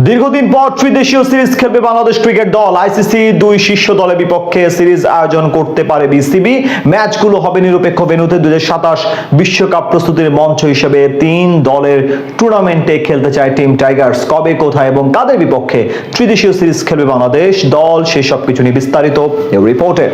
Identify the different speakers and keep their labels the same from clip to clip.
Speaker 1: দীর্ঘদিন পর ত্রিদেশীয় সিরিজ খেলবে বাংলাদেশ ক্রিকেট দল। আইসিসি দুই শীর্ষ দলের বিপক্ষে সিরিজ আয়োজন করতে পারে বিসিবি। ম্যাচগুলো হবে নিরপেক্ষ ভেন্যুতে। 2027 বিশ্বকাপ প্রস্তুতির মঞ্চ হিসেবে 3 দলের টুর্নামেন্টে খেলতে চায় টিম টাইগার্স। কবে, কোথায় এবং কাদের বিপক্ষে ত্রিদেশীয় সিরিজ খেলবে বাংলাদেশ দল, সেই সব কিছু নিয়ে বিস্তারিত এই রিপোর্টে।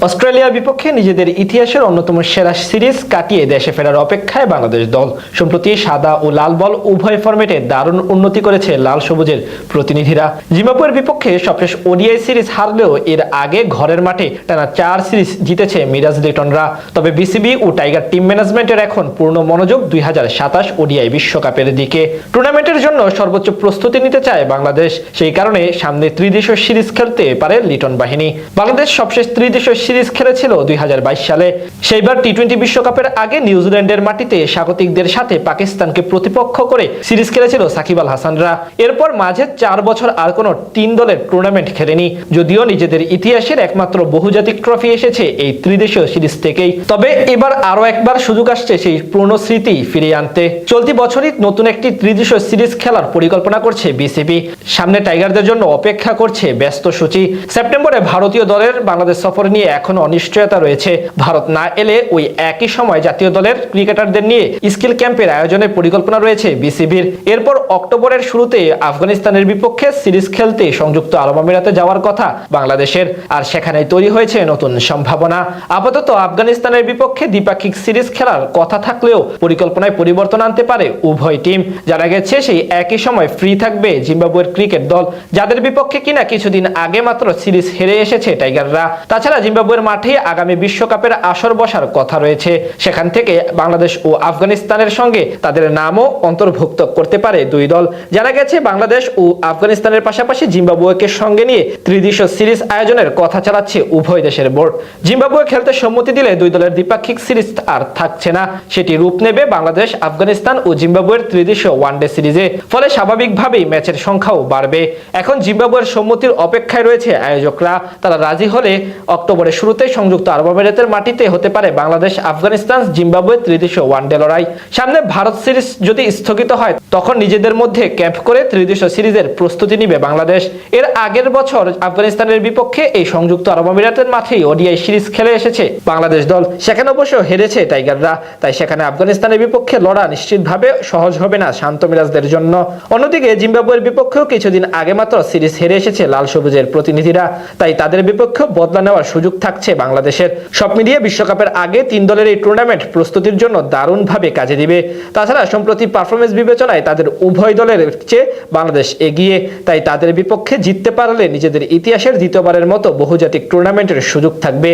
Speaker 2: অস্ট্রেলিয়ার বিপক্ষে নিজেদের ইতিহাসের অন্যতম সেরা সিরিজ কাটিয়ে দেশে ফেরার অপেক্ষায় বাংলাদেশ দল। সম্প্রতি সাদা ও লাল বল উভয় ফরম্যাটে দারুণ উন্নতি করেছে লাল সবুজের প্রতিনিধিরা। জিম্বাবুয়ের বিপক্ষে সবশেষ ওডিআই সিরিজ হারলেও এর আগে ঘরের মাঠে টানা 4 সিরিজ জিতেছে মিরাজ লিটনরা। তবে বিসিবি ও টাইগার টিম ম্যানেজমেন্টের এখন পূর্ণ মনোযোগ 2027 ওডিআই বিশ্বকাপের দিকে। টুর্নামেন্টের জন্য সর্বোচ্চ প্রস্তুতি নিতে চায় বাংলাদেশ। সেই কারণে সামনে ত্রিদেশীয় সিরিজ খেলতে পারে লিটন বাহিনী। বাংলাদেশ সবশেষ ত্রিদেশীয় সিরিজ খেলেছিল 2022 সালে। সেইবার টি-20 বিশ্বকাপের আগে নিউজিল্যান্ডের মাটিতে স্বাগতিকদের সাথে পাকিস্তানকে প্রতিপক্ষ করে সিরিজ খেলেছিল সাকিব আল হাসানরা। এরপর মাঝে 4 বছর আর কোনো 3 দলের টুর্নামেন্ট খেলেনি, যদিও নিজেদের ইতিহাসের একমাত্র বহুজাতিক ট্রফি এসেছে এই ত্রিদেশীয় সিরিজ থেকেই। তবে এবার আরো একবার সুযোগ আসছে সেই পুরনো স্মৃতি ফিরিয়ে আনতে। চলতি বছরই নতুন একটি ত্রিদেশীয় সিরিজ খেলার পরিকল্পনা করছে বিসিবি। সামনে টাইগারদের জন্য অপেক্ষা করছে ব্যস্ত সূচি। সেপ্টেম্বরে ভারতীয় দলের বাংলাদেশ সফর নিয়ে এখন অনিশ্চয়তা রয়েছে। ভারত না এলে ওই একই সময় জাতীয় দলের ক্রিকেটারদের নিয়ে স্কিল ক্যাম্পের আয়োজনের পরিকল্পনা রয়েছে বিসিবির। এরপর অক্টোবরের শুরুতে আফগানিস্তানের বিপক্ষে সিরিজ খেলতে সংযুক্ত আরব আমিরাতে যাওয়ার কথা বাংলাদেশের। আর সেখানেই তৈরি হয়েছে নতুন সম্ভাবনা। আপাতত আফগানিস্তানের বিপক্ষে দ্বিপাক্ষিক সিরিজ খেলার কথা থাকলেও পরিকল্পনায় পরিবর্তন আনতে পারে উভয় টিম। জানা গেছে সেই একই সময় ফ্রি থাকবে জিম্বাবুয়ের ক্রিকেট দল, যাদের বিপক্ষে কিনা কিছুদিন আগে মাত্র সিরিজ হেরে এসেছে টাইগাররা। তাছাড়া জিম্বাবুয়ের মাঠে আগামী বিশ্বকাপের আসর বসার কথা রয়েছে। সেখান থেকে বাংলাদেশ ও আফগানিস্তানের সঙ্গে তাদের নামও অন্তর্ভুক্ত করতে পারে দুই দল। জানা গেছে বাংলাদেশ ও আফগানিস্তানের পাশাপাশি জিম্বাবুয়েকে সঙ্গে নিয়ে ত্রিদেশীয় সিরিজ আয়োজনের কথা চালাচ্ছে উভয় দেশের বোর্ড। জিম্বাবুয়ে খেলতে সম্মতি দিলে দুই দলের দ্বিপাক্ষিক সিরিজ আর থাকছে না, সেটি রূপ নেবে বাংলাদেশ, আফগানিস্তান ও জিম্বাবুয়ের ত্রিদেশীয় ওয়ানডে সিরিজে। ফলে স্বাভাবিকভাবেই ম্যাচের সংখ্যাও বাড়বে। এখন জিম্বাবুয়ের সম্মতির অপেক্ষায় রয়েছে আয়োজকরা। তারা রাজি হলে অক্টোবরের শুরুতে সংযুক্ত আরব আমিরাতের মাটিতে হতে পারে বাংলাদেশ আফগানিস্তান জিম্বাবুয়ে ত্রিদেশীয় ওয়ানডে লড়াই। সামনে ভারত সিরিজ যদি স্থগিত হয়, তখন নিজেদের মধ্যে ক্যাম্প করে ত্রিদেশীয় সিরিজের প্রস্তুতি নিবে বাংলাদেশ। এর আগের বছর আফগানিস্তানের বিপক্ষে এই সংযুক্ত আরব আমিরাতের মাঠেই ওডিআই সিরিজ খেলে এসেছে বাংলাদেশ দল। সেখানে অবশ্য হেরেছে টাইগাররা, তাই সেখানে আফগানিস্তানের বিপক্ষে লড়া নিশ্চিতভাবে সহজ হবে না শান্ত মিরাজদের জন্য। অন্যদিকে জিম্বাবুয়ের বিপক্ষেও কিছুদিন আগে মাত্র সিরিজ হেরে এসেছে লাল সবুজের প্রতিনিধিরা, তাই তাদের বিপক্ষেও বদলা নেওয়ার সুযোগ থাকছে বাংলাদেশের। সব মিলিয়ে বিশ্বকাপের আগে 3 দলের এই টুর্নামেন্ট প্রস্তুতির জন্য দারুণভাবে কাজে দিবে। তাছাড়া সম্প্রতি পারফরমেন্স বিবেচনায় তাদের উভয় দলের চেয়ে বাংলাদেশ এগিয়ে, তাই তাদের বিপক্ষে জিততে পারলে নিজেদের ইতিহাসের দ্বিতীয়বারের মতো বহুজাতিক টুর্নামেন্টের সুযোগ থাকবে।